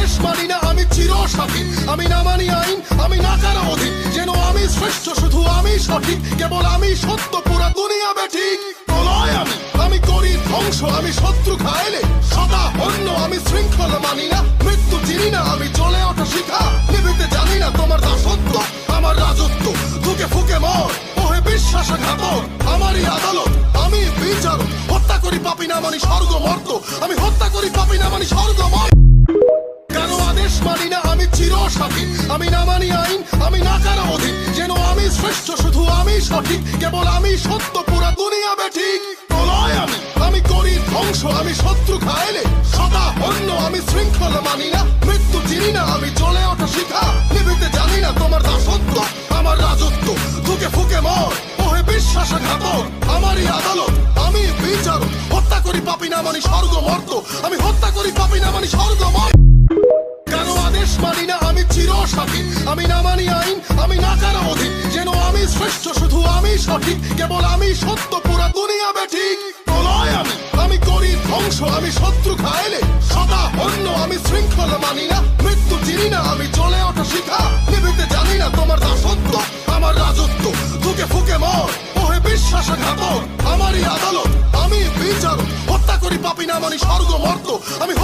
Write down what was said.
আদেশ মানি না আমি চিরসাথী, আমি না মানি আইন, আমি না কারো অধীন। যেন আমি শ্রেষ্ঠ, শুধু আমি সঠিক, কেবল আমি সত্য, পুরা দুনিয়া বেঠিক। প্রলয় আমি করি ধ্বংস, আমি শত্রু খাইলে সদা অন্য। আমি শৃঙ্খল মানি না, মৃত্যু চিনি না, আমি জ্বলে ওঠা শিখা। নিভিতে জানি না তোমার দাসত্ব, আমার রাজত্ব। ধুকে ফুকে মর, ওহে বিশ্বাসঘাতক, আমারই আদালত, আমি বিচারক। হত্যা করি পাপি না মানি স্বর্গ মর্ত, আমি হত্যা করি পাপি না মানি স্বর্গ মর্ত। কারো আদেশ মানি না আমি চিরসাথী, আমি না মানি আইন, আমি না কারো অধীন। যেন আমি শ্রেষ্ঠ, শুধু আমি সঠিক, কেবল আমি সত্য, পুরা দুনিয়া বেঠিক। প্রলয় আমি করি ধ্বংস, আমি শত্রু খাইলে সদা অন্য। আমি শৃঙ্খল মানি না, মৃত্যু চিনি না, আমি জ্বলে ওঠা শিখা। নিভিতে জানি না তোমার দাসত্ব, আমার রাজত্ব। ধুকে ফুকে মর, ওহে বিশ্বাসঘাতক, আমারই আদালত, আমি বিচারক। হত্যা করি পাপি না মানি স্বর্গ মর্ত, আমি হত্যা করি পাপি না মানি স্বর্গ মর্ত। কারো আদেশ মানি না আমি চিরসাথী, আমি না মানি আইন, আমি না কারো অধীন। যেন আমি শ্রেষ্ঠ, শুধু আমি সঠিক, কেবল আমি সত্য, পুরা দুনিয়া বেঠিক। প্রলয় আমি করি ধ্বংস, আমি শত্রু খাইলে সদা অন্য। আমি শৃঙ্খল মানি না, মৃত্যু চিনি না, আমি জ্বলে ওঠা শিখা। নিভিতে জানি না তোমার দাসত্ব, আমার রাজত্ব। ধুকে ফুকে মর, ওহে বিশ্বাসঘাতক, আমারই আদালত, আমি বিচারক। হত্যা করি পাপি না মানি স্বর্গ মর্ত, আমি